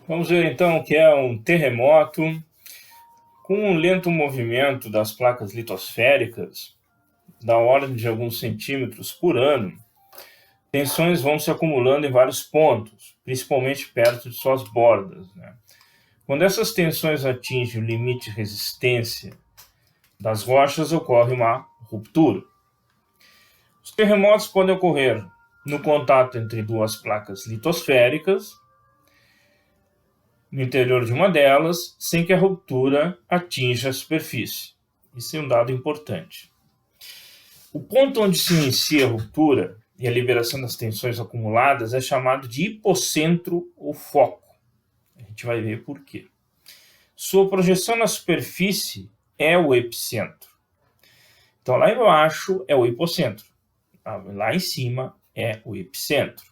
Vamos ver então o que é um terremoto. Com um lento movimento das placas litosféricas, da ordem de alguns centímetros por ano, tensões vão se acumulando em vários pontos, principalmente perto de suas bordas. Quando essas tensões atingem o limite de resistência das rochas, ocorre uma ruptura. Os terremotos podem ocorrer no contato entre duas placas litosféricas, no interior de uma delas, sem que a ruptura atinja a superfície. Isso é um dado importante. O ponto onde se inicia a ruptura e a liberação das tensões acumuladas é chamado de hipocentro ou foco. A gente vai ver por quê. Sua projeção na superfície é o epicentro. Então, lá embaixo é o hipocentro. Lá em cima é o epicentro.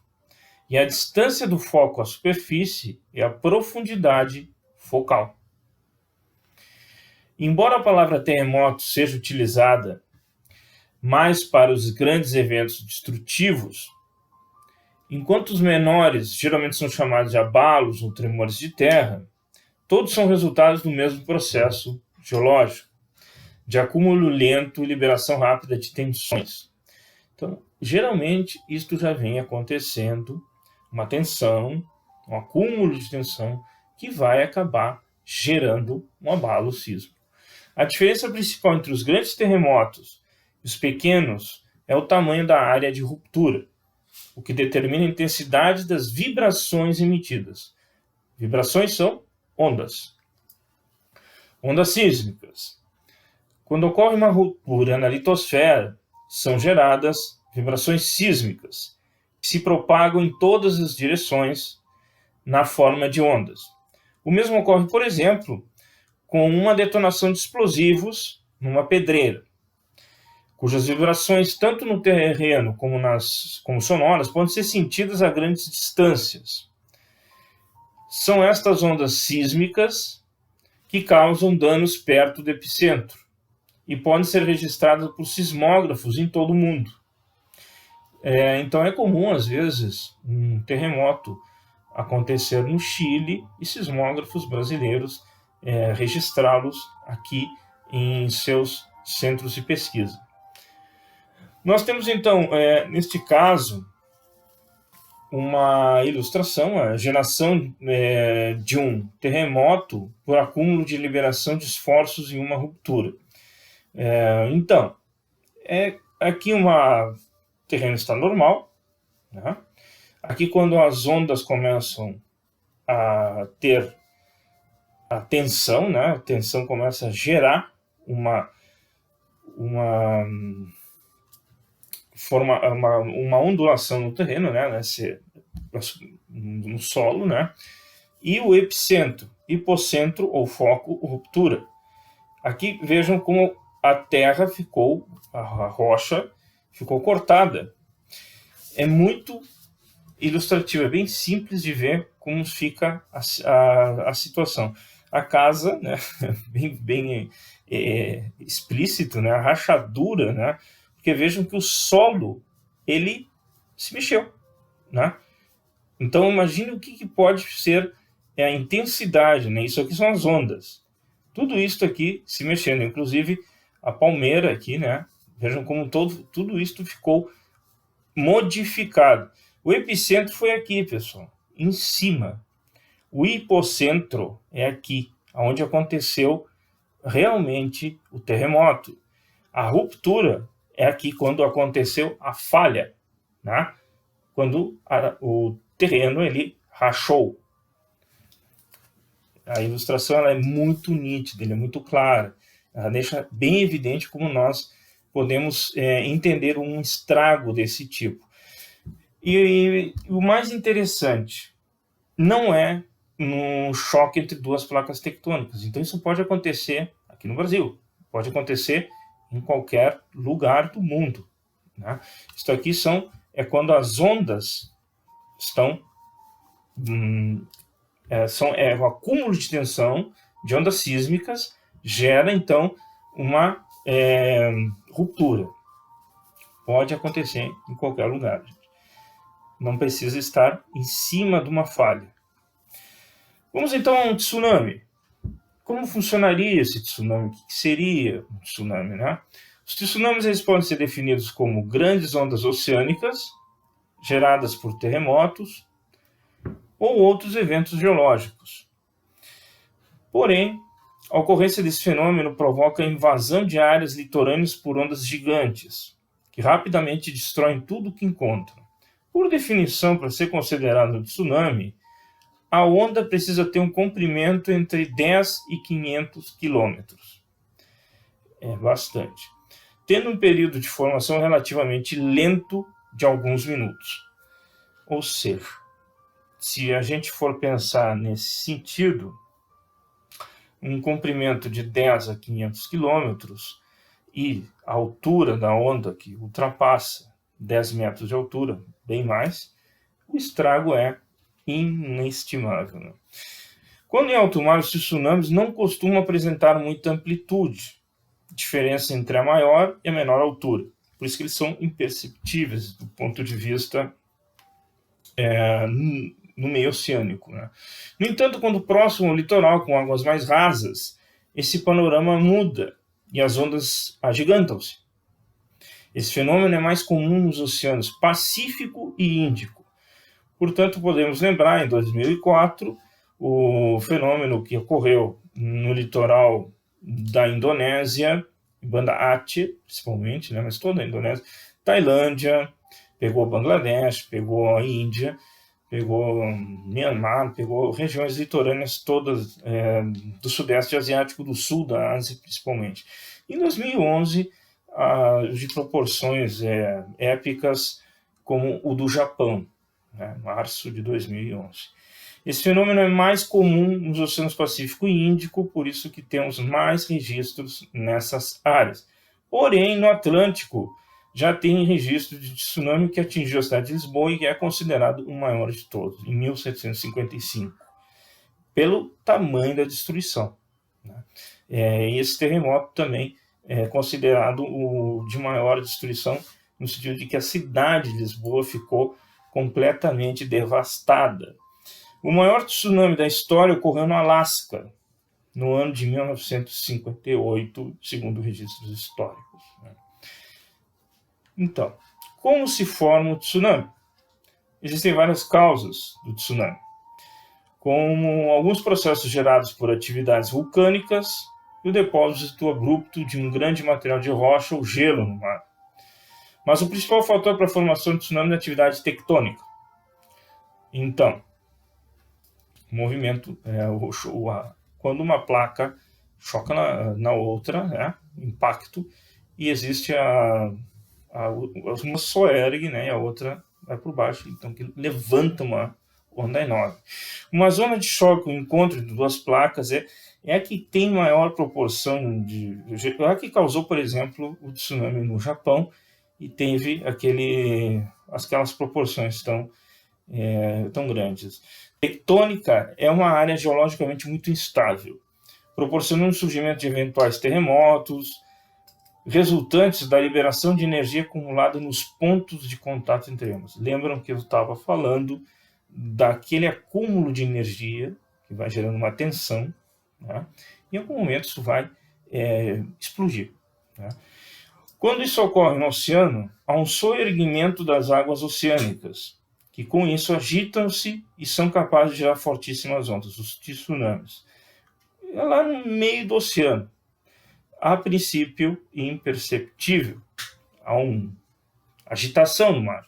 E a distância do foco à superfície é a profundidade focal. Embora a palavra terremoto seja utilizada mais para os grandes eventos destrutivos, enquanto os menores geralmente são chamados de abalos ou tremores de terra, todos são resultados do mesmo processo geológico, de acúmulo lento e liberação rápida de tensões. Então, geralmente, isto já vem acontecendo, uma tensão, um acúmulo de tensão, que vai acabar gerando um abalo sísmico. A diferença principal entre os grandes terremotos e os pequenos é o tamanho da área de ruptura, o que determina a intensidade das vibrações emitidas. Vibrações são ondas. Ondas sísmicas. Quando ocorre uma ruptura na litosfera, são geradas vibrações sísmicas, que se propagam em todas as direções na forma de ondas. O mesmo ocorre, por exemplo, com uma detonação de explosivos numa pedreira, cujas vibrações, tanto no terreno como sonoras, podem ser sentidas a grandes distâncias. São estas ondas sísmicas que causam danos perto do epicentro e podem ser registradas por sismógrafos em todo o mundo. Então é comum, às vezes, um terremoto acontecer no Chile e sismógrafos brasileiros registrá-los aqui em seus centros de pesquisa. Nós temos, então, neste caso, uma ilustração, a geração de um terremoto por acúmulo de liberação de esforços em uma ruptura. Então, aqui o terreno está normal, né? Aqui, quando as ondas começam a ter a tensão, né? A tensão começa a gerar uma ondulação no terreno, né? No solo, né? E o epicentro, hipocentro ou foco, ruptura. Aqui vejam como a terra ficou, a rocha ficou cortada. É muito ilustrativo, é bem simples de ver como fica a situação. A casa, né, bem explícito, né, a rachadura, né, porque vejam que o solo, ele se mexeu, né? Então imagine o que pode ser a intensidade, né? Isso aqui são as ondas. Tudo isso aqui se mexendo, inclusive a palmeira aqui, né? Vejam como tudo isso ficou modificado. O epicentro foi aqui, pessoal, em cima. O hipocentro é aqui, onde aconteceu realmente o terremoto. A ruptura é aqui quando aconteceu a falha, né? Quando o terreno ele rachou. A ilustração ela é muito nítida, ela é muito clara. Ela deixa bem evidente como nós podemos entender um estrago desse tipo. E o mais interessante não é um choque entre duas placas tectônicas. Então isso pode acontecer aqui no Brasil, pode acontecer em qualquer lugar do mundo, né? Isso aqui é quando as ondas estão o acúmulo de tensão de ondas sísmicas gera então uma ruptura. Pode acontecer em qualquer lugar, gente. Não precisa estar em cima de uma falha. Vamos então a um tsunami. Como funcionaria esse tsunami? O que seria um tsunami, né? Os tsunamis eles podem ser definidos como grandes ondas oceânicas geradas por terremotos ou outros eventos geológicos. Porém, a ocorrência desse fenômeno provoca a invasão de áreas litorâneas por ondas gigantes, que rapidamente destroem tudo o que encontram. Por definição, para ser considerado um tsunami, a onda precisa ter um comprimento entre 10 e 500 quilômetros. É bastante. Tendo um período de formação relativamente lento de alguns minutos. Ou seja, se a gente for pensar nesse sentido, um comprimento de 10 a 500 quilômetros e a altura da onda que ultrapassa 10 metros de altura, bem mais, o estrago é inestimável, né? Quando em alto mar, os tsunamis não costumam apresentar muita amplitude, diferença entre a maior e a menor altura. Por isso que eles são imperceptíveis do ponto de vista no meio oceânico, né? No entanto, quando próximo ao litoral, com águas mais rasas, esse panorama muda e as ondas agigantam-se. Esse fenômeno é mais comum nos oceanos Pacífico e Índico. Portanto, podemos lembrar, em 2004, o fenômeno que ocorreu no litoral da Indonésia, Banda Aceh, principalmente, né, mas toda a Indonésia, Tailândia, pegou Bangladesh, pegou a Índia, pegou Myanmar, pegou regiões litorâneas todas do Sudeste Asiático, do Sul da Ásia, principalmente. Em 2011, de proporções épicas, como o do Japão, né, março de 2011. Esse fenômeno é mais comum nos oceanos Pacífico e Índico, por isso que temos mais registros nessas áreas. Porém, no Atlântico, já tem registro de tsunami que atingiu a cidade de Lisboa e é considerado o maior de todos, em 1755, pelo tamanho da destruição, né? Esse terremoto também é considerado o de maior destruição, no sentido de que a cidade de Lisboa ficou completamente devastada. O maior tsunami da história ocorreu no Alasca, no ano de 1958, segundo registros históricos, né? Então, como se forma o tsunami? Existem várias causas do tsunami, como alguns processos gerados por atividades vulcânicas e o depósito abrupto de um grande material de rocha ou gelo no mar. Mas o principal fator para a formação de tsunami é a atividade tectônica. Então, o movimento, quando uma placa choca na outra, né, impacto, e existe uma só ergue, né, e a outra vai por baixo, então que levanta uma onda enorme. Uma zona de choque, o encontro de duas placas, é a que tem maior proporção é a que causou, por exemplo, o tsunami no Japão, e teve aquelas proporções tão grandes. Tectônica é uma área geologicamente muito instável, proporcionando o surgimento de eventuais terremotos, resultantes da liberação de energia acumulada nos pontos de contato entre eles. Lembram que eu estava falando daquele acúmulo de energia que vai gerando uma tensão, né? Em algum momento isso vai explodir, né? Quando isso ocorre no oceano, há um soerguimento das águas oceânicas, que com isso agitam-se e são capazes de gerar fortíssimas ondas, os tsunamis. É lá no meio do oceano, a princípio imperceptível, há uma agitação no mar.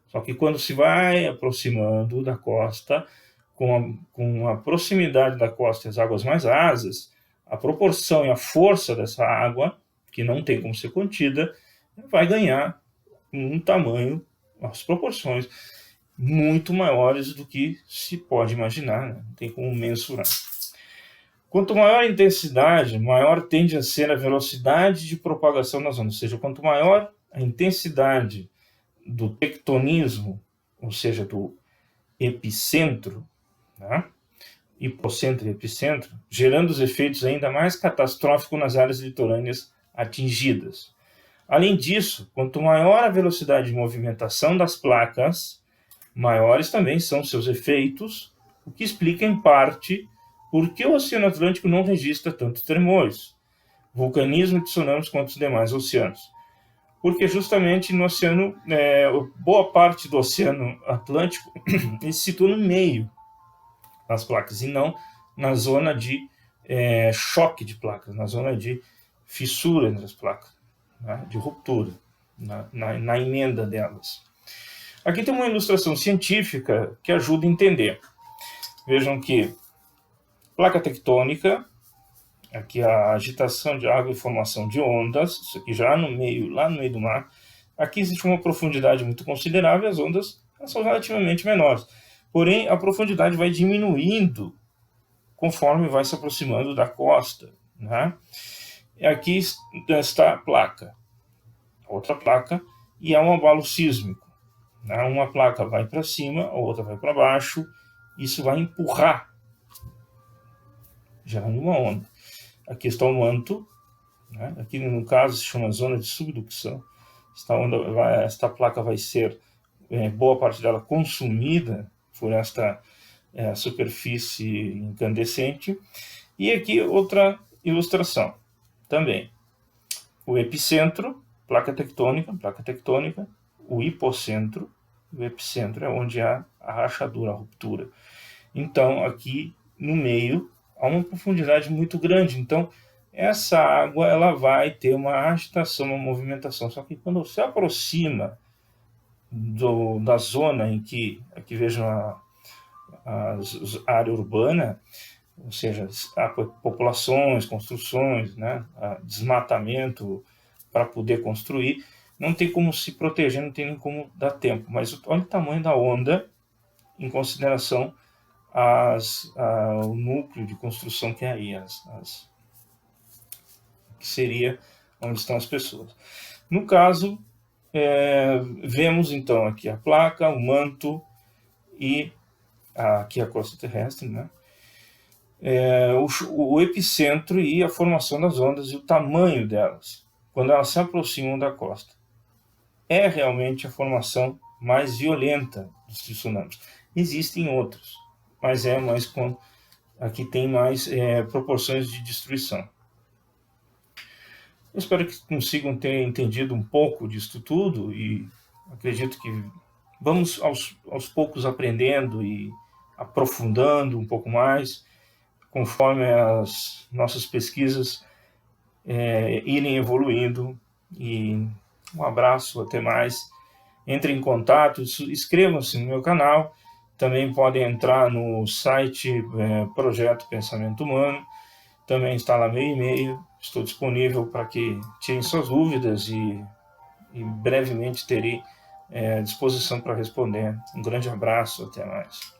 Só que quando se vai aproximando da costa, com a proximidade da costa e as águas mais rasas, a proporção e a força dessa água, que não tem como ser contida, vai ganhar um tamanho, as proporções muito maiores do que se pode imaginar, né? Não tem como mensurar. Quanto maior a intensidade, maior tende a ser a velocidade de propagação das ondas, ou seja, quanto maior a intensidade do tectonismo, ou seja, do epicentro, né? Hipocentro e epicentro, gerando os efeitos ainda mais catastróficos nas áreas litorâneas atingidas. Além disso, quanto maior a velocidade de movimentação das placas, maiores também são seus efeitos, o que explica, em parte, por que o Oceano Atlântico não registra tantos tremores, vulcanismo e tsunamis quanto os demais oceanos. Porque justamente no oceano, boa parte do Oceano Atlântico ele se situa no meio das placas, e não na zona de choque de placas, na zona de fissura entre as placas, né, de ruptura, na emenda delas. Aqui tem uma ilustração científica que ajuda a entender. Vejam que placa tectônica, aqui a agitação de água e formação de ondas, isso aqui já lá no meio do mar. Aqui existe uma profundidade muito considerável, as ondas são relativamente menores. Porém, a profundidade vai diminuindo conforme vai se aproximando da costa, né? E aqui está a placa, outra placa, e é um abalo sísmico, né? Uma placa vai para cima, a outra vai para baixo, isso vai empurrar, gerando uma onda. Aqui está o manto, né? Aqui no caso se chama zona de subducção. Esta placa vai ser, boa parte dela, consumida por esta superfície incandescente. E aqui outra ilustração também. O epicentro, placa tectônica, o hipocentro, o epicentro é onde há a rachadura, a ruptura. Então, aqui no meio, há uma profundidade muito grande. Então, essa água ela vai ter uma agitação, uma movimentação. Só que quando se aproxima da zona em que, aqui vejam a área urbana, ou seja, há populações, construções, né, desmatamento para poder construir, não tem como se proteger, não tem nem como dar tempo. Mas olha o tamanho da onda em consideração o núcleo de construção que é aí, que seria onde estão as pessoas. No caso, vemos então aqui a placa, o manto e aqui a crosta terrestre, né? O epicentro e a formação das ondas e o tamanho delas, quando elas se aproximam da costa. É realmente a formação mais violenta dos tsunamis. Existem outros, mas aqui tem mais proporções de destruição. Eu espero que consigam ter entendido um pouco disso tudo, e acredito que vamos aos poucos aprendendo e aprofundando um pouco mais, conforme as nossas pesquisas irem evoluindo. E um abraço, até mais. Entrem em contato, inscrevam-se no meu canal. Também podem entrar no site Projeto Pensamento Humano. Também está lá meu e-mail. Estou disponível para que tirem suas dúvidas e brevemente terei disposição para responder. Um grande abraço, até mais.